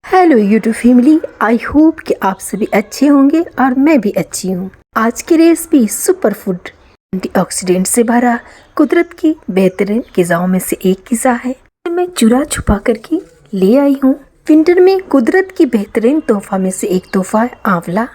Hello YouTube family, I hope कि आप सभी अच्छे होंगे और मैं भी अच्छी हूँ। आज की रेसिपी सुपर फूड एंटीऑक्सीडेंट से भरा कुदरत की बेहतरीन ग़िज़ाओं में से एक ग़िज़ा है। मैं चुरा छुपा करके ले आई हूँ। विंटर में कुदरत की बेहतरीन तोहफा में से एक तोहफा है आंवला।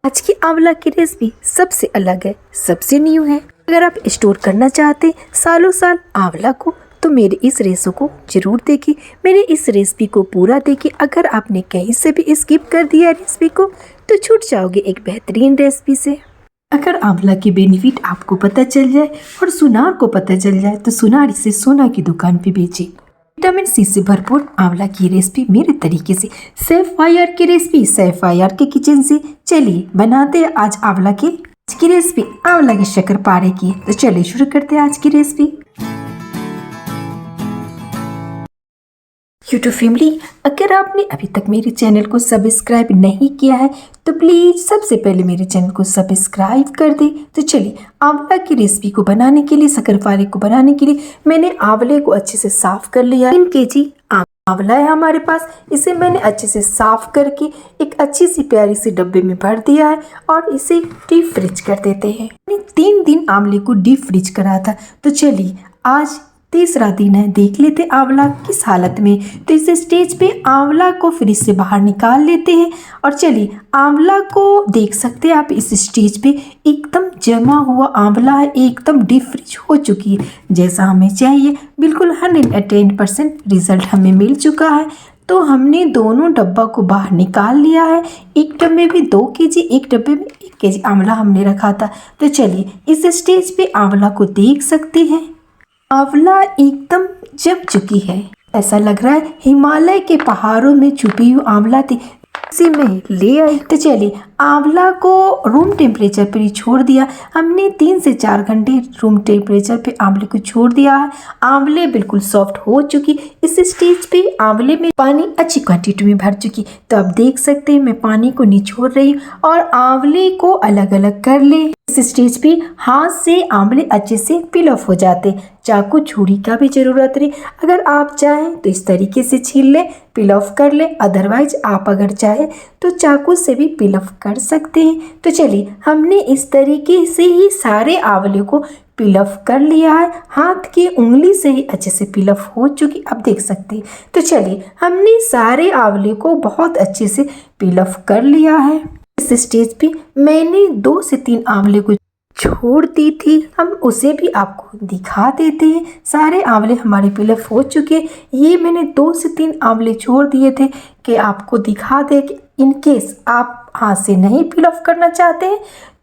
आज की आंवला की रेसिपी सबसे अलग है, सबसे न्यू है। अगर आप स्टोर करना चाहते सालों साल आंवला को तो मेरे इस रेसिपी को जरूर देखिए। मेरे इस रेसिपी को पूरा देखिए। अगर आपने कहीं से भी स्किप कर दिया रेसिपी को तो छूट जाओगे एक बेहतरीन रेसिपी से। अगर आंवला के बेनिफिट आपको पता चल जाए और सुनार को पता चल जाए तो सुनार इसे सोना की दुकान पे बेचे। विटामिन सी से भरपूर आंवला की रेसिपी मेरे तरीके से, सेफ फायर की रेसिपी सेफ फायर के किचन से। चलिए बनाते हैं आज आंवला की रेसिपी, आंवला के शक्करपारे की। तो चलिए शुरू करते हैं आज की रेसिपी। यूट्यूब फैमिली, अगर आपने अभी तक मेरे चैनल को सब्सक्राइब नहीं किया है तो प्लीज़ सबसे पहले मेरे चैनल को सब्सक्राइब कर दे। तो चलिए आंवला की रेसिपी को बनाने के लिए, शक्करपारे को बनाने के लिए मैंने आंवले को अच्छे से साफ़ कर लिया। 3 केजी आंवला है हमारे पास। इसे मैंने अच्छे से साफ़ करके एक अच्छी सी प्यारी सी डब्बे में भर दिया है और इसे डीप फ्रिज कर देते हैं। मैंने 3 दिन आंवले को डीप फ्रिज करा था। तो चलिए आज तीसरा दिन है, देख लेते आंवला किस हालत में। तो इस स्टेज पे आंवला को फ्रिज से बाहर निकाल लेते हैं और चलिए आंवला को देख सकते हैं आप इस स्टेज पे एकदम जमा हुआ आंवला है, एकदम डीप फ्रिज हो चुकी है जैसा हमें चाहिए। बिल्कुल 110% रिजल्ट हमें मिल चुका है। तो हमने दोनों डब्बा को बाहर निकाल लिया है। एक डब्बे में 2 केजी, एक डब्बे में 1 केजी आंवला हमने रखा था। तो चलिए इस स्टेज पे आंवला को देख सकते हैं, आंवला एकदम जम चुकी है। ऐसा लग रहा है हिमालय के पहाड़ों में छुपी हुई आंवला थी, इसे मैं ले आई। तो चलिए आंवला को रूम टेम्परेचर पर ही छोड़ दिया हमने। 3 से 4 घंटे रूम टेम्परेचर पे आंवले को छोड़ दिया है। आंवले बिल्कुल सॉफ्ट हो चुकी। इस स्टेज पे आंवले में पानी अच्छी क्वांटिटी में भर चुकी। तो आप देख सकते हैं मैं पानी को निचोड़ रही हूँ और आंवले को अलग अलग कर ले। इस स्टेज पे हाथ से आंवले अच्छे से पील ऑफ हो जाते। चाकू छुरी का भी ज़रूरत नहीं। अगर आप चाहें तो इस तरीके से छील ले, पील ऑफ कर ले। अदरवाइज आप अगर चाहें तो चाकू से भी पील ऑफ कर सकते हैं। तो चलिए हमने इस तरीके से ही सारे आंवले को पील ऑफ कर लिया है। हाथ की उंगली से ही अच्छे से पील ऑफ हो चुकी, आप देख सकते हैं। तो चलिए हमने सारे आंवले को बहुत अच्छे से पील ऑफ कर लिया है। इस स्टेज पे मैंने 2 से 3 आंवले को छोड़ दी थी, हम उसे भी आपको दिखा देते हैं। सारे आंवले हमारे पील ऑफ हो चुके। ये मैंने 2 से 3 आंवले छोड़ दिए थे कि आपको दिखा दे कि इन केस आप हाथ से नहीं पील ऑफ करना चाहते हैं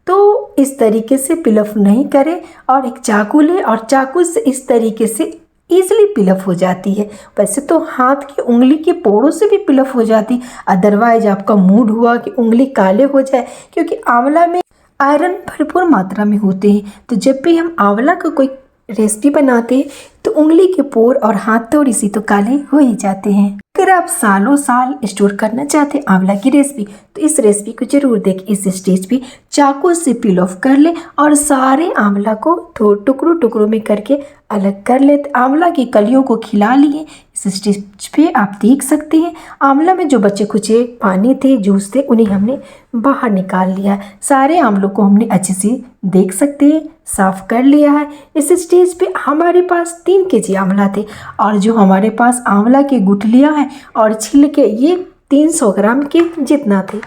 तो इस तरीके से पील ऑफ नहीं करें और एक चाकू लें और चाकू से इस तरीके से ईजिली पिल ऑफ हो जाती है। वैसे तो हाथ की उंगली के पोरों से भी पिल ऑफ हो जाती। अदरवाइज आपका मूड हुआ कि उंगली काले हो जाए, क्योंकि आंवला में आयरन भरपूर मात्रा में होते हैं। तो जब भी हम आंवला का कोई रेसिपी बनाते हैं तो उंगली के पोर और हाथ थोड़ी सी तो काले हो ही जाते हैं। अगर आप सालों साल स्टोर करना चाहते हैं आंवला की रेसिपी तो इस रेसिपी को जरूर देखें। इस स्टेज पे चाकू से पील ऑफ कर ले और सारे आंवला को टुकड़ों टुकड़ों में करके अलग कर ले। आंवला की कलियों को खिला लिए। इस स्टेज पे आप देख सकते हैं आंवला में जो बचे खुचे पानी थे, जूस थे, उन्हें हमने बाहर निकाल लिया। सारे आंवलों को हमने अच्छे से देख सकते हैं साफ कर लिया है। इस स्टेज पे हमारे पास 3 केजी आंवला थे और जो हमारे पास आंवला की गुठलियाँ हैं और छिलके ये 300 ग्राम के जितना थे।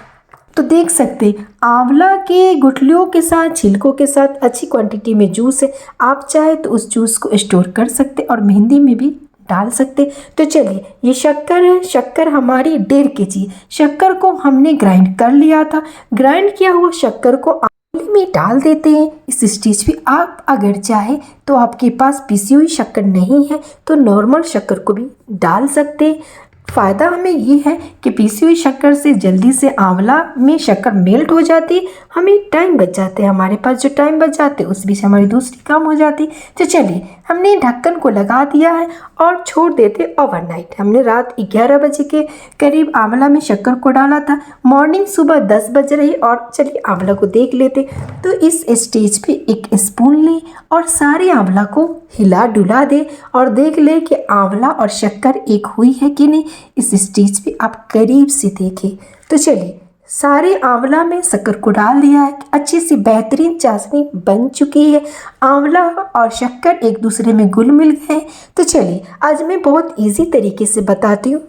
तो देख सकते आंवला के गुठलियों के साथ, छिलकों के साथ अच्छी क्वांटिटी में जूस है। आप चाहे तो उस जूस को स्टोर कर सकते और मेहंदी में भी डाल सकते। तो चलिए ये शक्कर है, शक्कर हमारी 1.5 केजी। शक्कर को हमने ग्राइंड कर लिया था। ग्राइंड किया हुआ शक्कर को आंवले में डाल देते हैं। इस स्टेज पे आप अगर चाहे तो आपके पास पिसी हुई शक्कर नहीं है तो नॉर्मल शक्कर को भी डाल सकते हैं। फ़ायदा हमें ये है कि पीसी हुई शक्कर से जल्दी से आंवला में शक्कर मेल्ट हो जाती, हमें टाइम बच जाते हैं। हमारे पास जो टाइम बच जाते उस बीच हमारी दूसरी काम हो जाती। तो चलिए हमने ढक्कन को लगा दिया है और छोड़ देते ओवरनाइट। हमने रात 11 बजे के करीब आंवला में शक्कर को डाला था। मॉर्निंग सुबह 10 बज रही और चलिए आंवला को देख लेते। तो इस स्टेज पे एक स्पून लें और सारे आंवला को हिला डुला दे और देख ले कि आंवला और शक्कर एक हुई है कि नहीं। इस स्टेज पे आप करीब से देखें। तो चलिए, सारे आंवला में शक्कर को डाल दिया है, अच्छी सी बेहतरीन चाशनी बन चुकी है। आंवला और शक्कर एक दूसरे में घुल मिल गए। तो चलिए, आज मैं बहुत इजी तरीके से बताती हूँ।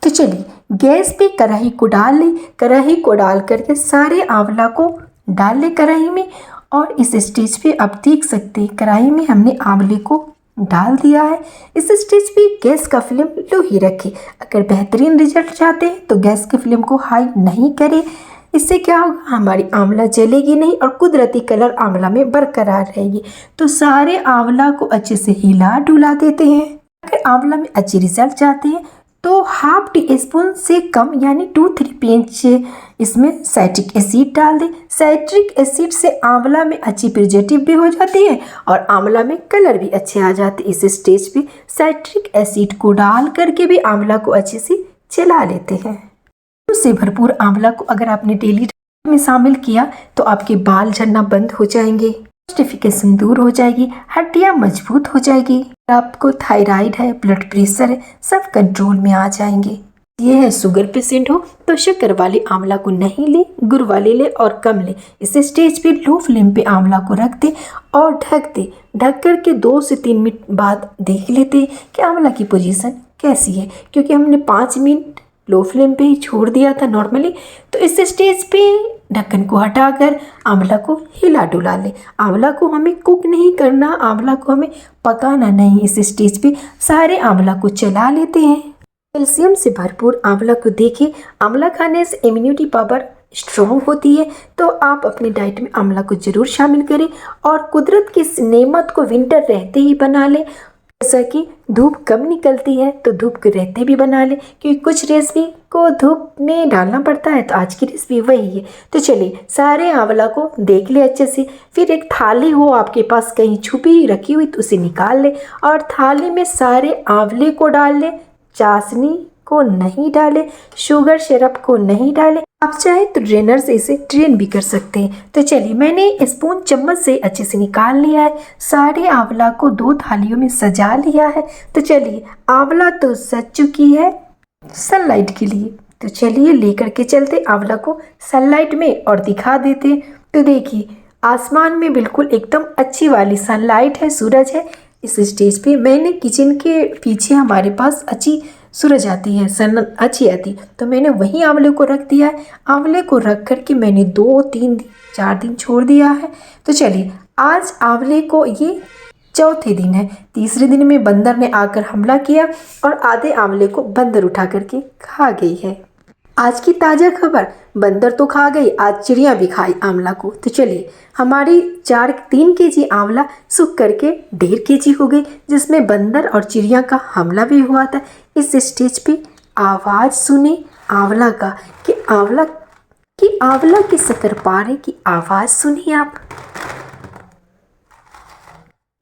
तो चलिए, गैस पे कढ़ाई को डाल लें। कढ़ाई को डाल करके सारे आंवला को डाल लें कढ़ाई में। और इस स्टेज पे आप देख सकते हैं कढ़ाई में हमने आंवले को डाल दिया है। इस स्टेज पे गैस का फ्लेम लो ही रखें। अगर बेहतरीन रिजल्ट चाहते हैं तो गैस के फ्लेम को हाई नहीं करें। इससे क्या होगा, हमारी आंवला जलेगी नहीं और कुदरती कलर आंवला में बरकरार रहेगी। तो सारे आंवला को अच्छे से हिला डुला देते हैं। अगर आंवला में अच्छी रिजल्ट चाहते हैं तो हाफ टी स्पून से कम यानी 2-3 पिंच इसमें साइट्रिक एसिड डाल दें। साइट्रिक एसिड से आंवला में अच्छी प्रिजर्वेटिव भी हो जाती है और आंवला में कलर भी अच्छे आ जाते हैं। इस स्टेज पे साइट्रिक एसिड को डाल करके भी आंवला को अच्छे से चला लेते हैं। उससे भरपूर आंवला को अगर आपने डेली में शामिल किया तो आपके बाल झड़ना बंद हो जाएंगे, कॉन्स्टिपेशन दूर हो जाएगी, हड्डियां मजबूत हो जाएगी। आपको थायराइड है, ब्लड प्रेशर है, सब कंट्रोल में आ जाएंगे। ये है शुगर पेशेंट हो तो शक्कर वाले आंवला को नहीं ले, गुड़ वाले ले और कम ले। इस स्टेज पे लो फ्लेम पे आंवला को रख दे और ढक दे। ढक करके 2 से 3 मिनट बाद देख लेते कि आंवला की पोजीशन कैसी है, क्योंकि हमने 5 मिनट लो फ्लेम पे ही छोड़ दिया था नॉर्मली। तो इस स्टेज पे ढक्कन को हटाकर आंवला को हिला डुला ले। आंवला को हमें कुक नहीं करना, आंवला को हमें पकाना नहीं। इस स्टेज पे सारे आंवला को चला लेते हैं। कैल्शियम से भरपूर आंवला को देखें। आंवला खाने से इम्यूनिटी पावर स्ट्रॉन्ग होती है, तो आप अपनी डाइट में आंवला को जरूर शामिल करें और कुदरत की इस नेमत को विंटर रहते ही बना लें। जैसा कि धूप कम निकलती है तो धूप के रहते भी बना ले, क्योंकि कुछ रेसिपी को धूप में डालना पड़ता है, तो आज की रेसिपी वही है। तो चलिए, सारे आंवला को देख ले अच्छे से। फिर एक थाली हो आपके पास कहीं छुपी रखी हुई तो उसे निकाल ले और थाली में सारे आंवले को डाल ले। चाशनी को नहीं डाले, शुगर सिरप को नहीं डाले। आप चाहे तो ड्रेनर से इसे ड्रेन भी कर सकते हैं। तो चलिए, मैंने स्पून चम्मच से अच्छे से निकाल लिया है। सारे आंवला को 2 थालियों में सजा लिया है। तो चलिए, आंवला तो सज चुकी है सनलाइट के लिए। तो चलिए, लेकर के चलते आंवला को सनलाइट में और दिखा देते। तो देखिए, आसमान में बिल्कुल एकदम अच्छी वाली सनलाइट है, सूरज है। इस स्टेज पे मैंने किचन के पीछे हमारे पास अच्छी सूरज आती है, सन अच्छी आती, तो मैंने वहीं आंवले को रख दिया है। आंवले को रख कर के मैंने 2-3-4 दिन छोड़ दिया है। तो चलिए, आज आंवले को ये चौथे दिन है। तीसरे दिन में बंदर ने आकर हमला किया और आधे आंवले को बंदर उठा करके खा गई है। आज की ताज़ा खबर, बंदर तो खा गई, आज चिड़िया भी खाई आंवला को। तो चलिए, हमारी 3 केजी आंवला सूख करके 1.5 केजी हो गई, जिसमें बंदर और चिड़िया का हमला भी हुआ था। इस स्टेज पे आवाज़ सुने आंवला का कि आंवला के शक्करपारे की आवाज़ सुनी आप।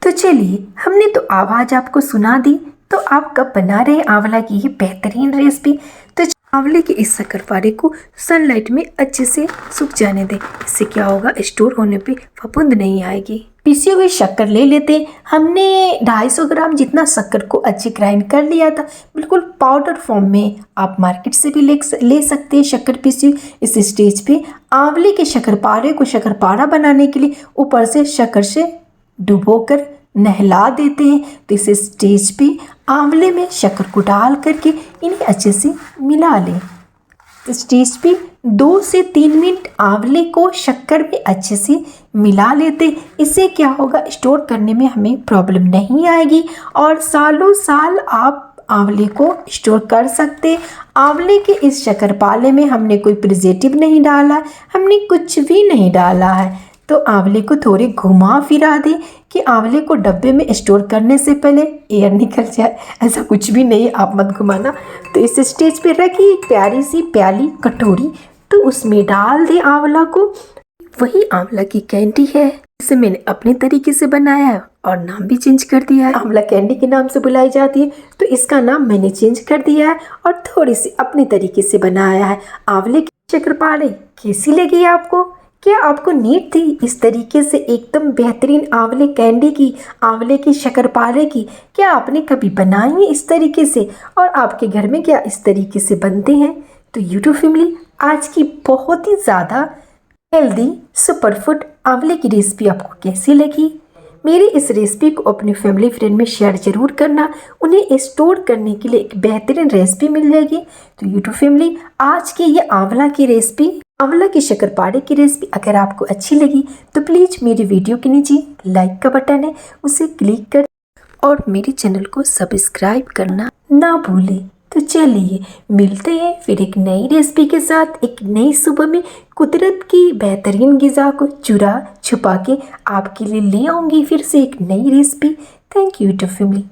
तो चलिए, हमने तो आवाज़ आपको सुना दी, तो आप कब बना रहे आंवला की ये बेहतरीन रेसिपी। तो आंवले के इस शक्करपारे को सनलाइट में अच्छे से सूख जाने दें। इससे क्या होगा, स्टोर होने पे फफूंद नहीं आएगी। पिसी हुई शक्कर ले लेते। हमने 250 ग्राम जितना शक्कर को अच्छे ग्राइंड कर लिया था, बिल्कुल पाउडर फॉर्म में। आप मार्केट से भी ले सकते हैं शक्कर पीसी। इस स्टेज पे आंवले के शक्करपारे को शक्करपारा बनाने के लिए ऊपर से शक्कर से डुबोकर नहला देते हैं। तो इस स्टेज पे आंवले में शक्कर को डाल करके इन्हें अच्छे से मिला लें। स्टेज पे 2 से 3 मिनट आंवले को शक्कर में अच्छे से मिला लेते। इससे क्या होगा, स्टोर करने में हमें प्रॉब्लम नहीं आएगी और सालों साल आप आंवले को स्टोर कर सकते। आंवले के इस शक्करपारे में हमने कोई प्रिजर्वेटिव नहीं डाला, हमने कुछ भी नहीं डाला है। तो आंवले को थोड़े घुमा फिरा दें कि आंवले को डब्बे में स्टोर करने से पहले एयर निकल जाए। ऐसा कुछ भी नहीं है, आप मत घुमाना। तो इस स्टेज पे रखिए एक प्यारी सी प्याली कटोरी, तो उसमें डाल दे आंवला को। वही आंवला की कैंडी है, इसे मैंने अपने तरीके से बनाया है और नाम भी चेंज कर दिया है। आंवला कैंडी के नाम से बुलाई जाती है, तो इसका नाम मैंने चेंज कर दिया है और थोड़ी सी अपने तरीके से बनाया है। आंवले की शक्करपारे कैसी लगी आपको? क्या आपको नीड थी इस तरीके से एकदम बेहतरीन आंवले कैंडी की, आंवले की शक्करपारे की? क्या आपने कभी बनाई है इस तरीके से? और आपके घर में क्या इस तरीके से बनते हैं? तो यूट्यूब फैमिली, आज की बहुत ही ज़्यादा हेल्दी सुपर फूड आंवले की रेसिपी आपको कैसी लगी? मेरी इस रेसिपी को अपने फैमिली फ्रेंड में शेयर जरूर करना, उन्हें स्टोर करने के लिए एक बेहतरीन रेसिपी मिल जाएगी। तो यूट्यूब फैमिली, आज की ये आंवला की रेसिपी, आंवला की शक्करपारे की रेसिपी अगर आपको अच्छी लगी तो प्लीज़ मेरी वीडियो के नीचे लाइक का बटन है उसे क्लिक कर और मेरे चैनल को सब्सक्राइब करना ना भूलें। तो चलिए मिलते हैं फिर एक नई रेसिपी के साथ, एक नई सुबह में कुदरत की बेहतरीन ग़िज़ा को चुरा छुपा के आपके लिए ले आऊँगी फिर से एक नई recipe. Thank you YouTube family.